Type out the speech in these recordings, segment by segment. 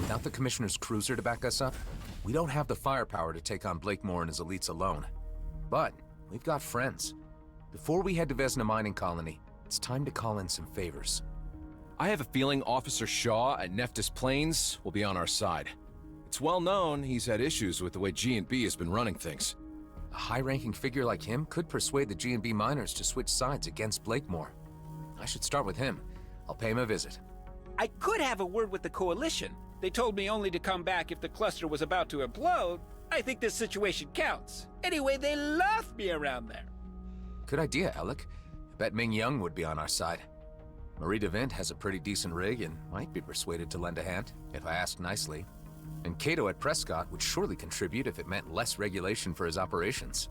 Without the Commissioner's cruiser to back us up, we don't have the firepower to take on Blakemore and his elites alone. But we've got friends. Before we head to Vesna Mining Colony, it's time to call in some favors. I have a feeling Officer Shaw at Nephthys Plains will be on our side. It's well known he's had issues with the way G&B has been running things. A high-ranking figure like him could persuade the G&B miners to switch sides against Blakemore. I should start with him. I'll pay him a visit. I could have a word with the Coalition. They told me only to come back if the cluster was about to implode. I think this situation counts. Anyway, they love me around there. Good idea, Alec. I bet Ming Young would be on our side. Marie DeVint has a pretty decent rig and might be persuaded to lend a hand, if I ask nicely. And Cato at Prescott would surely contribute if it meant less regulation for his operations.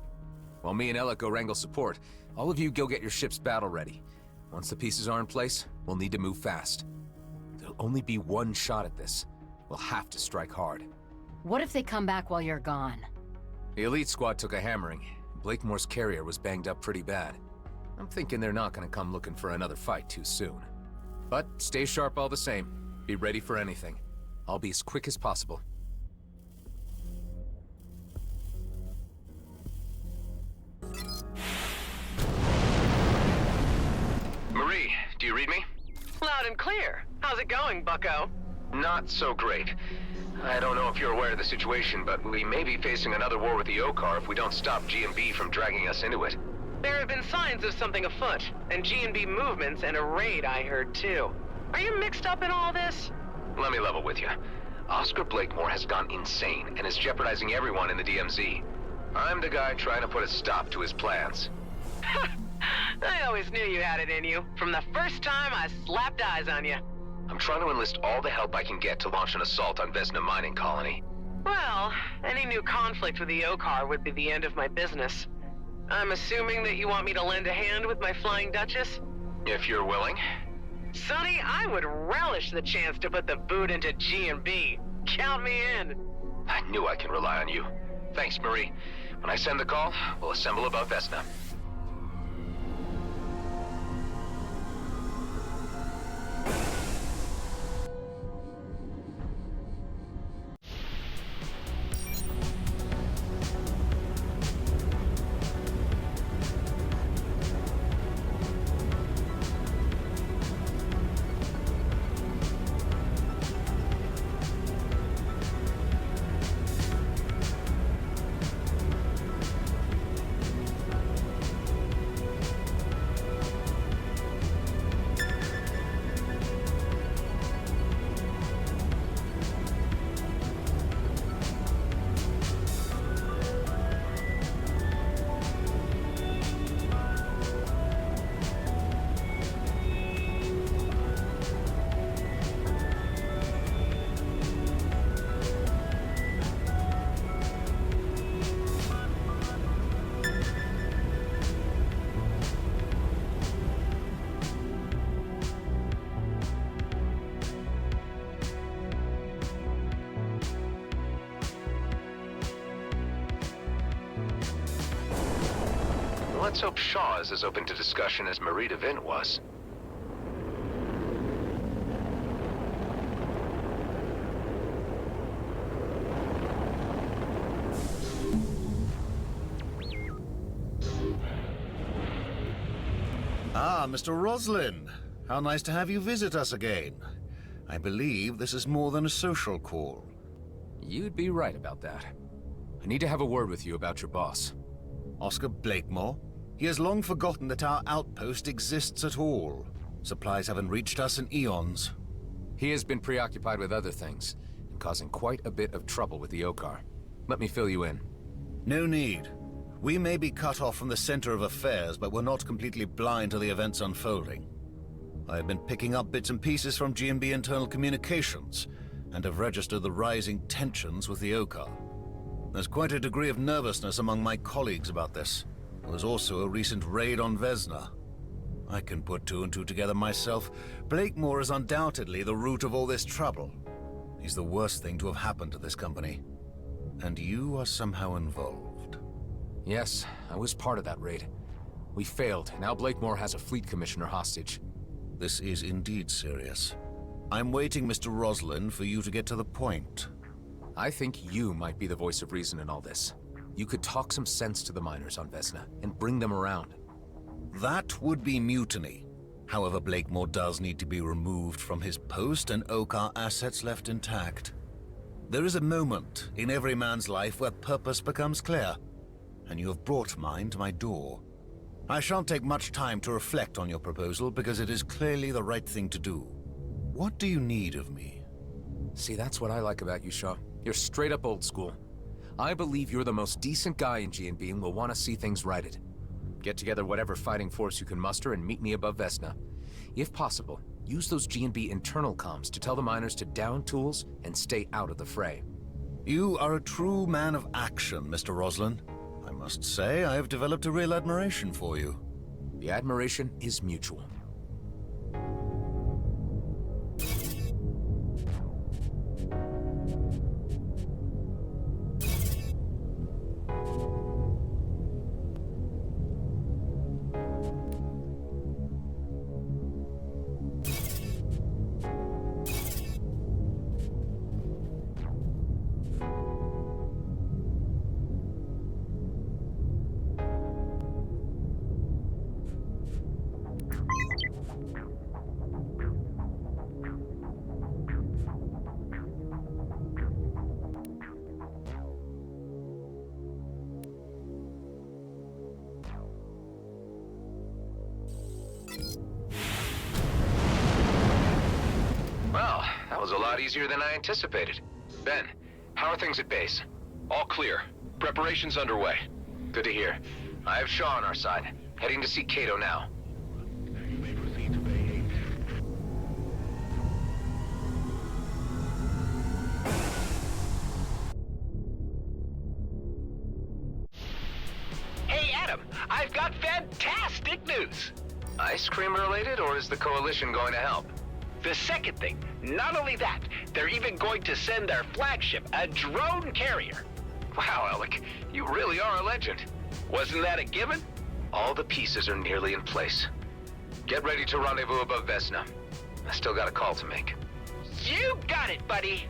While me and Alec go wrangle support, all of you go get your ships battle ready. Once the pieces are in place, we'll need to move fast. There'll only be one shot at this. We'll have to strike hard. What if they come back while you're gone? The elite squad took a hammering. Blakemore's carrier was banged up pretty bad. I'm thinking they're not gonna come looking for another fight too soon. But stay sharp all the same. Be ready for anything. I'll be as quick as possible. Marie, do you read me? Loud and clear. How's it going, bucko? Not so great. I don't know if you're aware of the situation, but we may be facing another war with the Okar if we don't stop G&B from dragging us into it. There have been signs of something afoot, and G&B movements and a raid I heard too. Are you mixed up in all this? Let me level with you. Oscar Blakemore has gone insane and is jeopardizing everyone in the DMZ. I'm the guy trying to put a stop to his plans. I always knew you had it in you, from the first time I slapped eyes on you. I'm trying to enlist all the help I can get to launch an assault on Vesna Mining Colony. Well, any new conflict with the Okar would be the end of my business. I'm assuming that you want me to lend a hand with my Flying Duchess? If you're willing. Sonny, I would relish the chance to put the boot into G&B. Count me in. I knew I can rely on you. Thanks, Marie. When I send the call, we'll assemble above Vesna. Let's hope Shaw is as open to discussion as Marie DeVint was. Ah, Mr. Roslin. How nice to have you visit us again. I believe this is more than a social call. You'd be right about that. I need to have a word with you about your boss. Oscar Blakemore? He has long forgotten that our outpost exists at all. Supplies haven't reached us in eons. He has been preoccupied with other things, and causing quite a bit of trouble with the Okar. Let me fill you in. No need. We may be cut off from the center of affairs, but we're not completely blind to the events unfolding. I have been picking up bits and pieces from G&B internal communications, and have registered the rising tensions with the Okar. There's quite a degree of nervousness among my colleagues about this. There was also a recent raid on Vesna. I can put two and two together myself. Blakemore is undoubtedly the root of all this trouble. He's the worst thing to have happened to this company. And you are somehow involved. Yes, I was part of that raid. We failed. Now Blakemore has a fleet commissioner hostage. This is indeed serious. I'm waiting, Mr. Roslin, for you to get to the point. I think you might be the voice of reason in all this. You could talk some sense to the miners on Vesna and bring them around. That would be mutiny. However, Blakemore does need to be removed from his post and Okar assets left intact. There is a moment in every man's life where purpose becomes clear, and you have brought mine to my door. I shan't take much time to reflect on your proposal because it is clearly the right thing to do. What do you need of me? See, that's what I like about you, Shaw. You're straight up old school. I believe you're the most decent guy in G&B and will want to see things righted. Get together whatever fighting force you can muster and meet me above Vesna. If possible, use those G&B internal comms to tell the miners to down tools and stay out of the fray. You are a true man of action, Mr. Roslin. I must say, I have developed a real admiration for you. The admiration is mutual. Well, that was a lot easier than I anticipated. Ben, how are things at base? All clear. Preparations underway. Good to hear. I have Shaw on our side. Heading to see Cato now. Hey, Adam, I've got fantastic news. Ice cream related, or is the Coalition going to help? The second thing, not only that, they're even going to send their flagship, a drone carrier. Wow, Alec, you really are a legend. Wasn't that a given? All the pieces are nearly in place. Get ready to rendezvous above Vesna. I still got a call to make. You got it, buddy.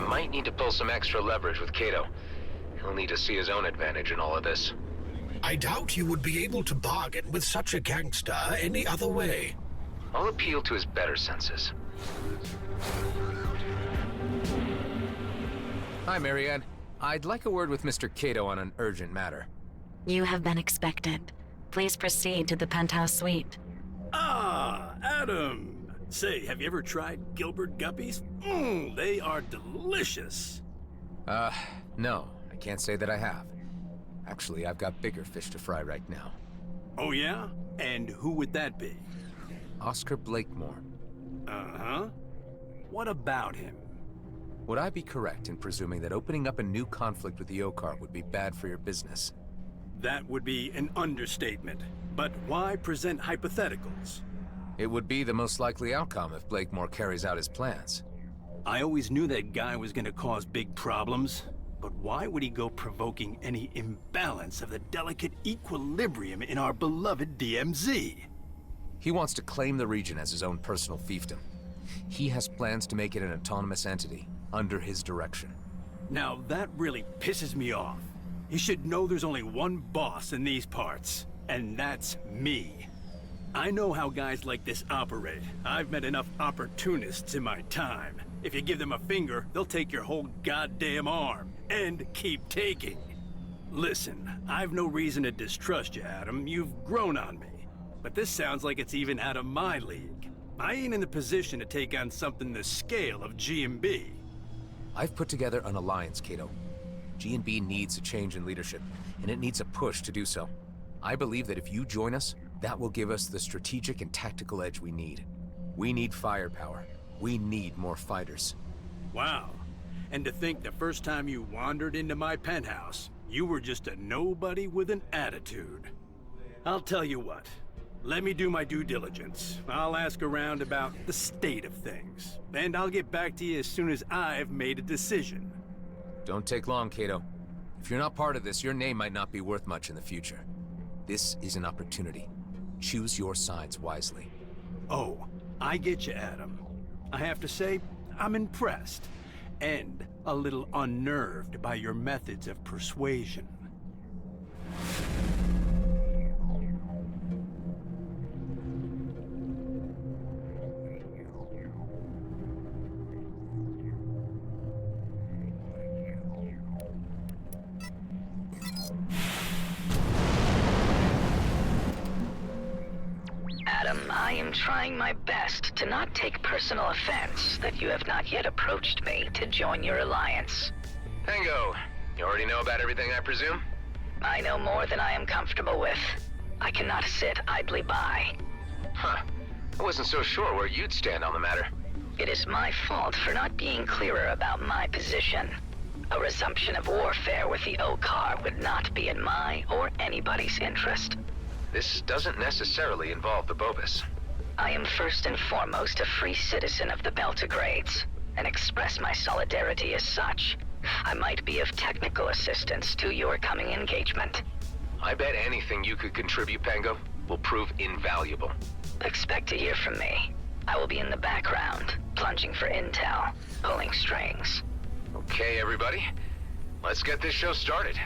Might need to pull some extra leverage with Cato. He'll need to see his own advantage in all of this. I doubt you would be able to bargain with such a gangster any other way. I'll appeal to his better senses. Hi, Marianne. I'd like a word with Mr. Cato on an urgent matter. You have been expected. Please proceed to the penthouse suite. Ah, Adam! Say, have you ever tried Gilbert Guppies? They are delicious. No, I can't say that I have. Actually, I've got bigger fish to fry right now. Oh yeah? And who would that be? Oscar Blakemore. Uh-huh. What about him? Would I be correct in presuming that opening up a new conflict with the OCAR would be bad for your business? That would be an understatement. But why present hypotheticals? It would be the most likely outcome if Blakemore carries out his plans. I always knew that guy was gonna cause big problems. But why would he go provoking any imbalance of the delicate equilibrium in our beloved DMZ? He wants to claim the region as his own personal fiefdom. He has plans to make it an autonomous entity, under his direction. Now that really pisses me off. He should know there's only one boss in these parts, and that's me. I know how guys like this operate. I've met enough opportunists in my time. If you give them a finger, they'll take your whole goddamn arm, and keep taking. Listen, I've no reason to distrust you, Adam. You've grown on me. But this sounds like it's even out of my league. I ain't in the position to take on something the scale of G&B. I've put together an alliance, Cato. G&B needs a change in leadership, and it needs a push to do so. I believe that if you join us, that will give us the strategic and tactical edge we need. We need firepower. We need more fighters. Wow. And to think the first time you wandered into my penthouse, you were just a nobody with an attitude. I'll tell you what. Let me do my due diligence. I'll ask around about the state of things. And I'll get back to you as soon as I've made a decision. Don't take long, Cato. If you're not part of this, your name might not be worth much in the future. This is an opportunity. Choose your sides wisely. Oh, I get you, Adam. I have to say, I'm impressed. And a little unnerved by your methods of persuasion. Adam, I am trying my best to not take personal offense that you have not yet approached me to join your alliance. Tango, you already know about everything, I presume? I know more than I am comfortable with. I cannot sit idly by. Huh. I wasn't so sure where you'd stand on the matter. It is my fault for not being clearer about my position. A resumption of warfare with the OCAR would not be in my or anybody's interest. This doesn't necessarily involve the Bobus. I am first and foremost a free citizen of the Beltagrades, and express my solidarity as such. I might be of technical assistance to your coming engagement. I bet anything you could contribute, Pango, will prove invaluable. Expect to hear from me. I will be in the background, plunging for intel, pulling strings. Okay, everybody. Let's get this show started.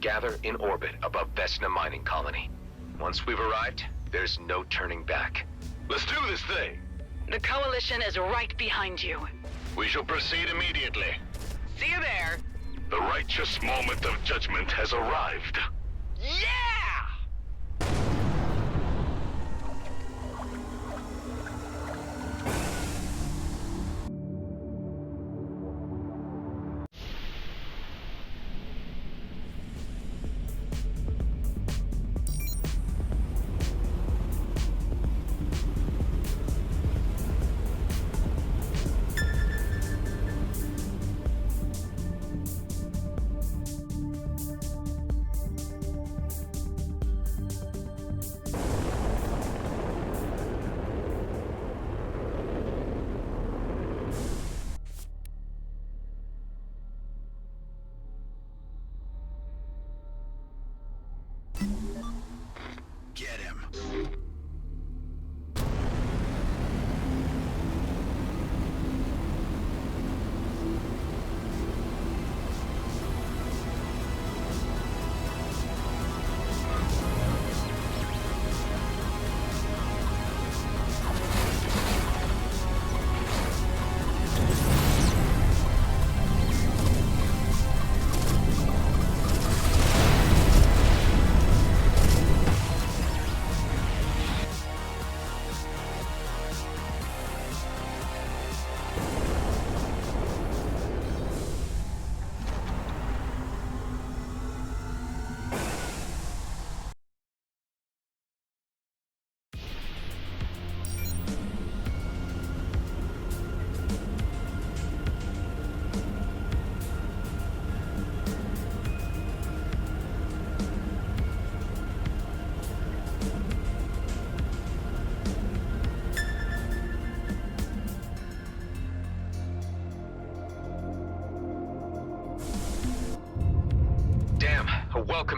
Gather in orbit above Vesna Mining Colony. Once we've arrived, there's no turning back. Let's do this thing! The Coalition is right behind you. We shall proceed immediately. See you there. The righteous moment of judgment has arrived. Yeah!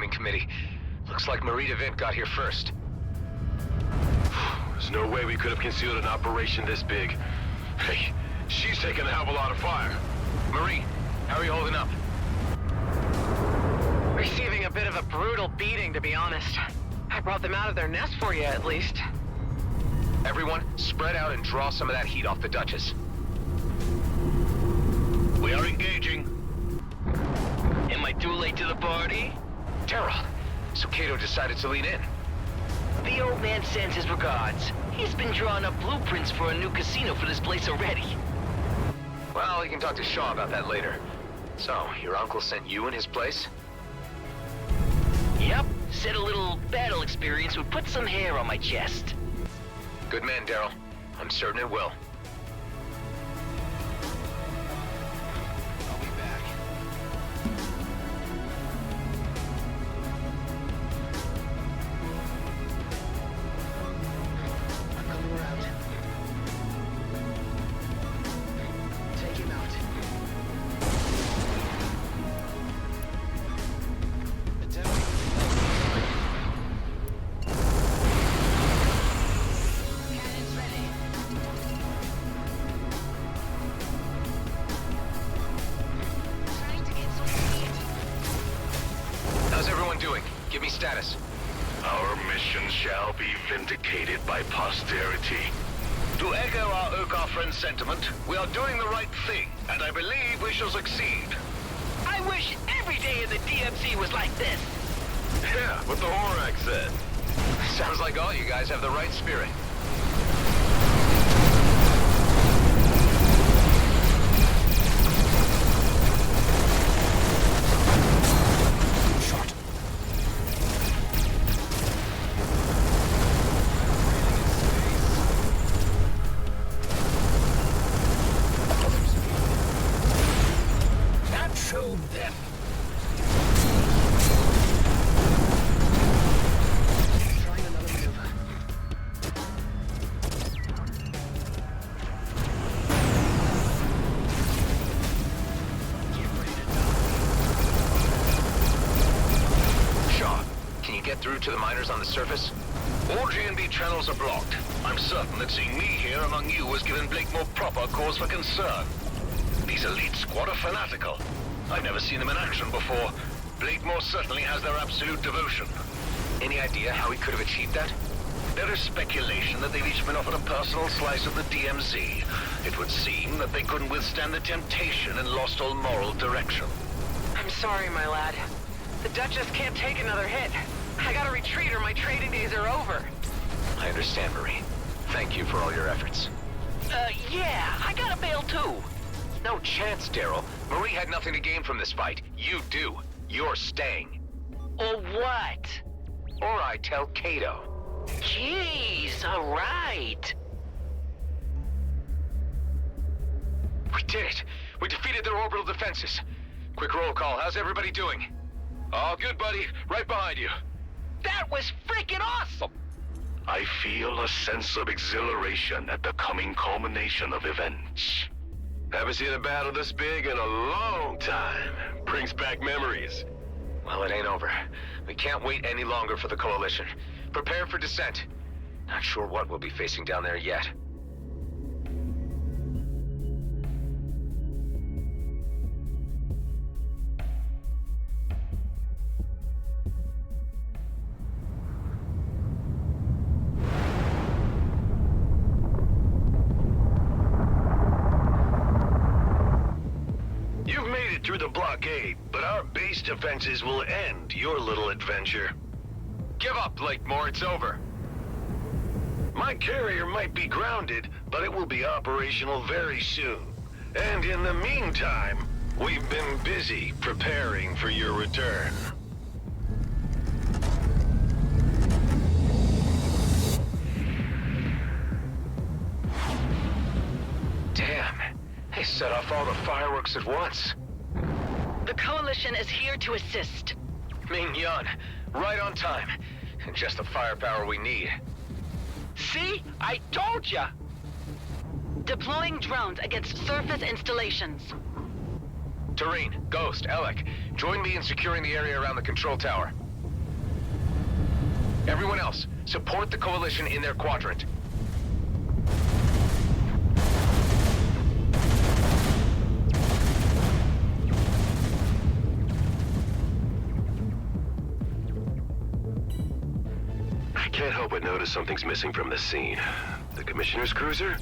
swimming committee. Looks like Marie DeVint got here first. There's no way we could have concealed an operation this big. Hey, she's taking a hell of a lot of fire. Marie, how are you holding up? Receiving a bit of a brutal beating, to be honest. I brought them out of their nest for you, at least. Everyone, spread out and draw some of that heat off the Duchess. We are engaging. Am I too late to the party? Daryl, so Cato decided to lean in. The old man sends his regards. He's been drawing up blueprints for a new casino for this place already. Well, you can talk to Shaw about that later. So, your uncle sent you in his place? Yep, said a little battle experience would put some hair on my chest. Good man, Daryl. I'm certain it will. I'll be back. I'm coming around. Take him out. How's everyone doing? Give me status. Our mission shall be vindicated by posterity. To echo our Urquhart friend's sentiment, we are doing the right thing, and I believe we shall succeed. I wish every day in the DMC was like this. Yeah, what the Horak said. Sounds like all you guys have the right spirit. That showed them. Trying another maneuver. Get ready to die. Shaw, can you get through to the miners on the surface? All G&B channels are blocked. I'm certain that seeing me here among you has given Blakemore proper cause for concern. These elite squad are fanatical. I've never seen them in action before. Blakemore certainly has their absolute devotion. Any idea how he could have achieved that? There is speculation that they've each been offered a personal slice of the DMZ. It would seem that they couldn't withstand the temptation and lost all moral direction. I'm sorry, my lad. The Duchess can't take another hit. I gotta retreat or my trading days are over. I understand, Marie. Thank you for all your efforts. Yeah, I gotta bail too. No chance, Daryl. Marie had nothing to gain from this fight. You do. You're staying. Or what? Or I tell Cato. Jeez, alright. We did it. We defeated their orbital defenses. Quick roll call. How's everybody doing? All good, buddy. Right behind you. That was freaking awesome! I feel a sense of exhilaration at the coming culmination of events. Haven't seen a battle this big in a long time. Brings back memories. Well, it ain't over. We can't wait any longer for the Coalition. Prepare for descent. Not sure what we'll be facing down there yet. You've made it through the blockade, but our base defenses will end your little adventure. Give up, Blakemore. It's over. My carrier might be grounded, but it will be operational very soon. And in the meantime, we've been busy preparing for your return. Damn. They set off all the fireworks at once. The Coalition is here to assist. Ming Yun, right on time. And just the firepower we need. See? I told ya! Deploying drones against surface installations. Tareen, Ghost, Alec, join me in securing the area around the control tower. Everyone else, support the Coalition in their quadrant. I can't help but notice something's missing from the scene. The Commissioner's cruiser?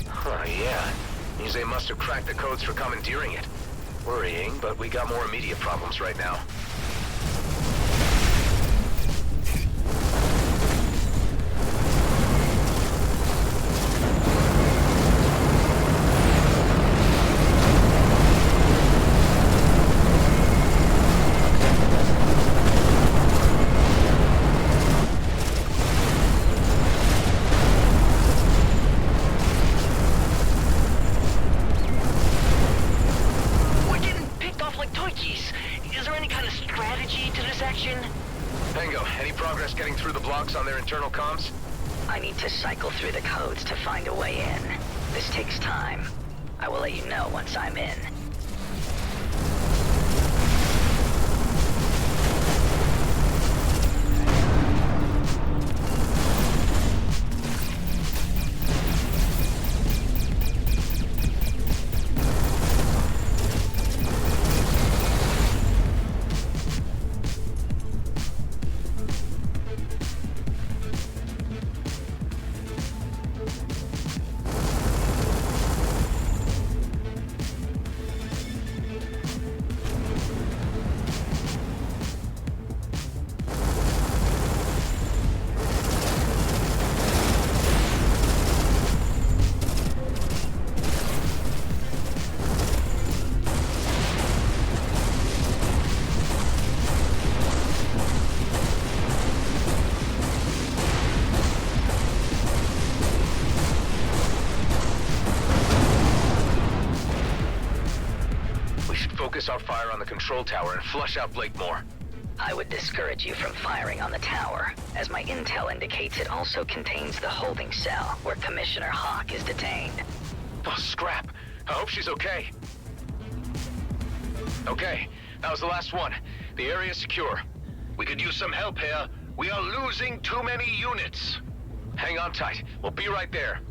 Huh, yeah. Means they must have cracked the codes for commandeering it. Worrying, but we got more immediate problems right now. On their internal comms? I need to cycle through the codes to find a way in. This takes time. I will let you know once I'm in. Our fire on the control tower and flush out Blakemore. I would discourage you from firing on the tower, as my intel indicates it also contains the holding cell where Commissioner Hawk is detained. Oh, scrap. I hope she's okay. Okay, that was the last one. The area is secure. We could use some help here. We are losing too many units. Hang on tight. We'll be right there.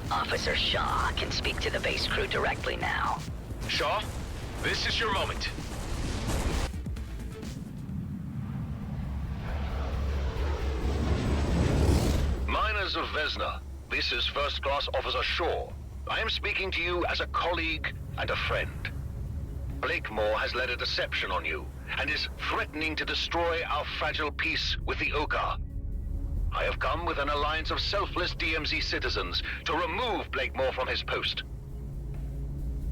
Officer Shaw can speak to the base crew directly now. Shaw, this is your moment. of Vesna. This is First Class Officer Shaw. I am speaking to you as a colleague and a friend. Blakemore has led a deception on you, and is threatening to destroy our fragile peace with the Okar. I have come with an alliance of selfless DMZ citizens to remove Blakemore from his post.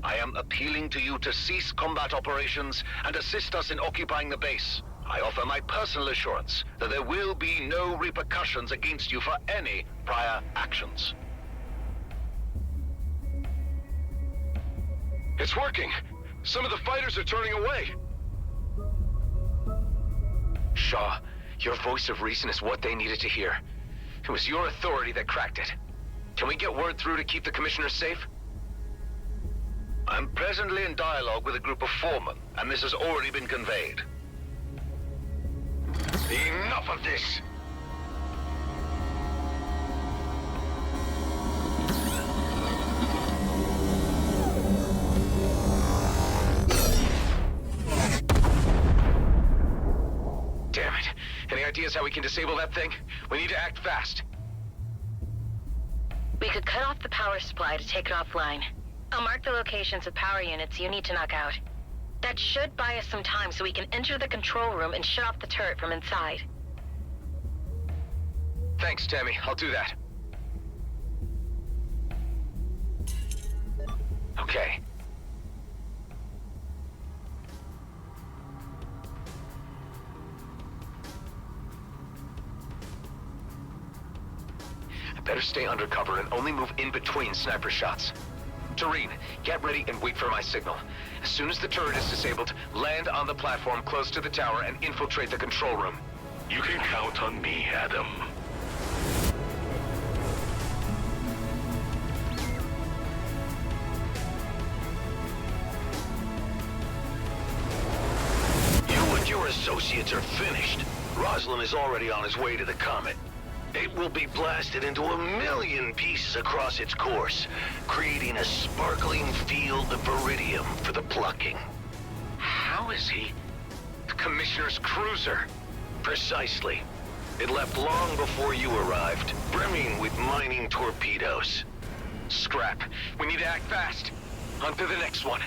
I am appealing to you to cease combat operations and assist us in occupying the base. I offer my personal assurance that there will be no repercussions against you for any prior actions. It's working! Some of the fighters are turning away! Shaw, your voice of reason is what they needed to hear. It was your authority that cracked it. Can we get word through to keep the commissioner safe? I'm presently in dialogue with a group of foremen, and this has already been conveyed. Enough of this! Damn it. Any ideas how we can disable that thing? We need to act fast. We could cut off the power supply to take it offline. I'll mark the locations of power units you need to knock out. That should buy us some time so we can enter the control room and shut off the turret from inside. Thanks, Tammy. I'll do that. Okay. I better stay undercover and only move in between sniper shots. Tareen, get ready and wait for my signal. As soon as the turret is disabled, land on the platform close to the tower and infiltrate the control room. You can count on me, Adam. You and your associates are finished. Roslin is already on his way to the Comet. It will be blasted into 1,000,000 pieces across its course, creating a sparkling field of iridium for the plucking. How is he? The Commissioner's cruiser. Precisely. It left long before you arrived, brimming with mining torpedoes. Scrap. We need to act fast. On to the next one.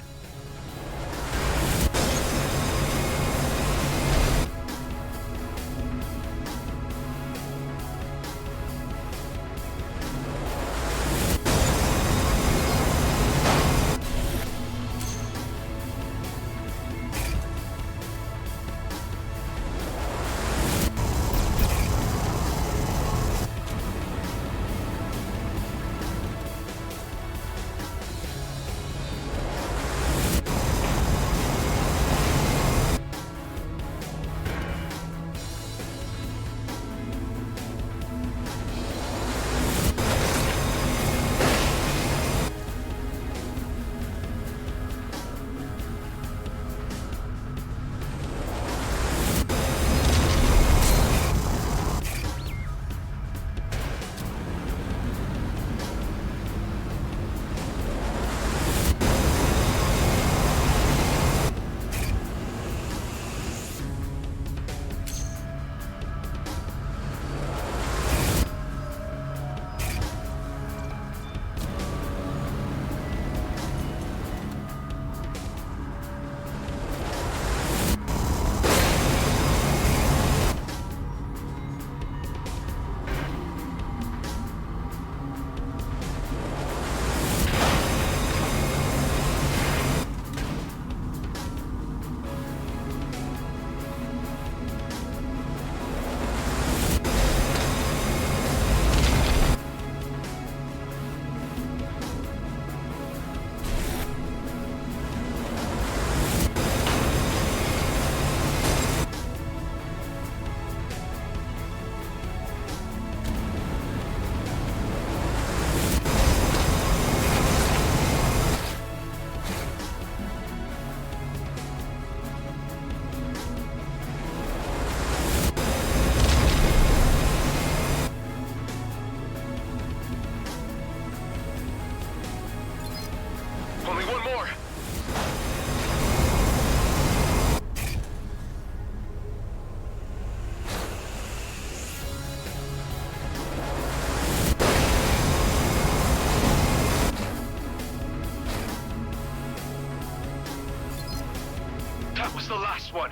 That was the last one.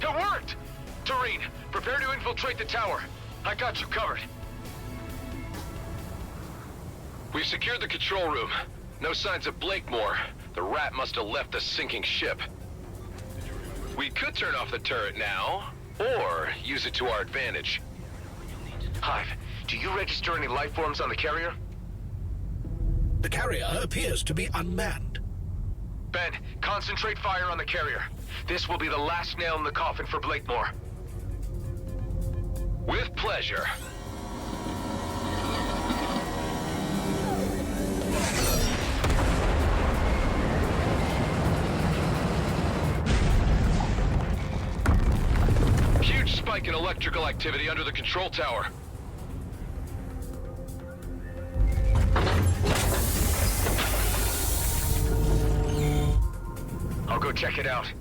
It worked! Tareen, prepare to infiltrate the tower. I got you covered. We've secured the control room. No signs of Blakemore. The rat must have left the sinking ship. We could turn off the turret now, or use it to our advantage. Hive, do you register any life forms on the carrier? The carrier appears to be unmanned. Ben, concentrate fire on the carrier. This will be the last nail in the coffin for Blakemore. With pleasure. Huge spike in electrical activity under the control tower. I'll go check it out.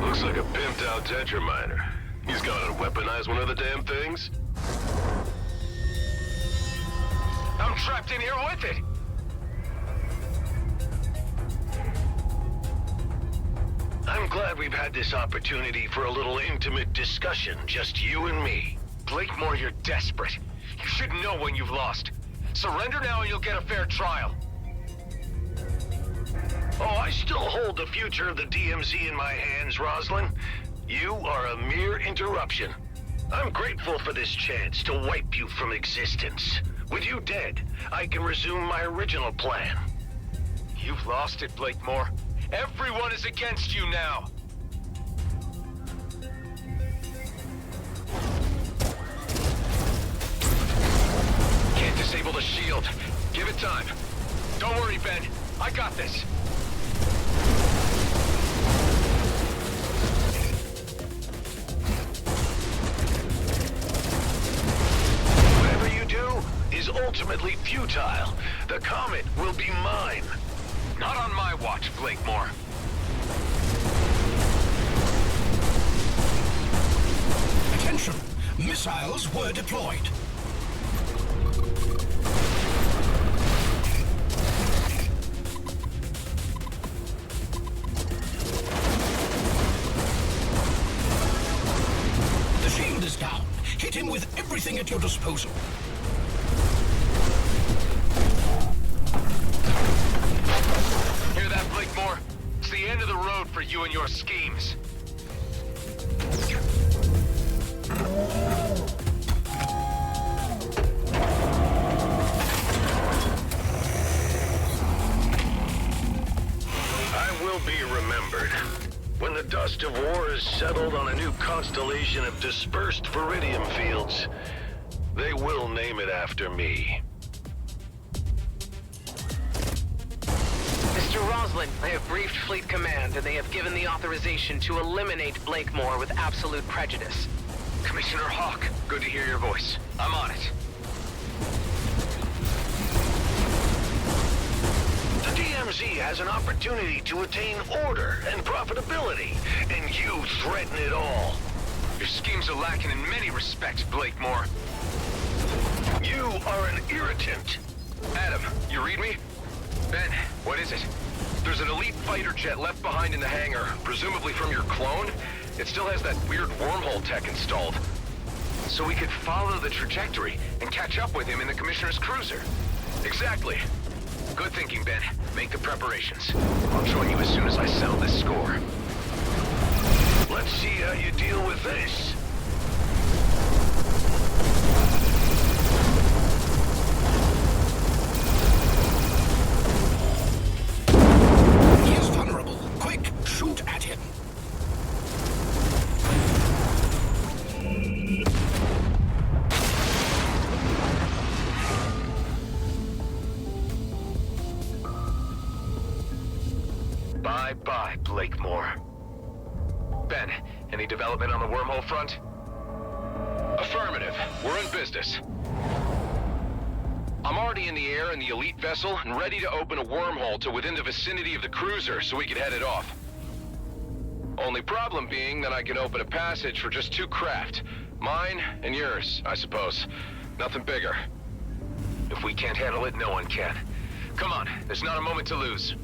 Looks like a pimped out Tetraminer. He's gonna weaponize one of the damn things? I'm trapped in here with it! I'm glad we've had this opportunity for a little intimate discussion, just you and me. Blakemore, you're desperate. You should know when you've lost. Surrender now and you'll get a fair trial. Oh, I still hold the future of the DMZ in my hands, Roslyn. You are a mere interruption. I'm grateful for this chance to wipe you from existence. With you dead, I can resume my original plan. You've lost it, Blakemore. Everyone is against you now. Can't disable the shield. Give it time. Don't worry, Ben. I got this. Whatever you do is ultimately futile. The comet will be mine. Not on my watch, Blakemore. Attention! Missiles were deployed. The shield is down. Hit him with everything at your disposal. Hear that, Blakemore? It's the end of the road for you and your schemes. I will be remembered. When the dust of war is settled on a new constellation of dispersed Viridium fields, they will name it after me. Mr. Roslin, I have briefed Fleet Command, and they have given the authorization to eliminate Blakemore with absolute prejudice. Commissioner Hawk, good to hear your voice. I'm on it. The DMZ has an opportunity to attain order and profitability, and you threaten it all. Your schemes are lacking in many respects, Blakemore. You are an irritant. Adam, you read me? Ben, what is it? There's an elite fighter jet left behind in the hangar, presumably from your clone. It still has that weird wormhole tech installed. So we could follow the trajectory and catch up with him in the Commissioner's cruiser. Exactly. Good thinking, Ben. Make the preparations. I'll join you as soon as I settle this score. Let's see how you deal with this. He is vulnerable. Quick, shoot at him. Bye-bye, Blakemore. Ben, any development on the wormhole front? Affirmative. We're in business. I'm already in the air in the elite vessel and ready to open a wormhole to within the vicinity of the cruiser so we can head it off. Only problem being that I can open a passage for just 2 craft. Mine and yours, I suppose. Nothing bigger. If we can't handle it, no one can. Come on, there's not a moment to lose.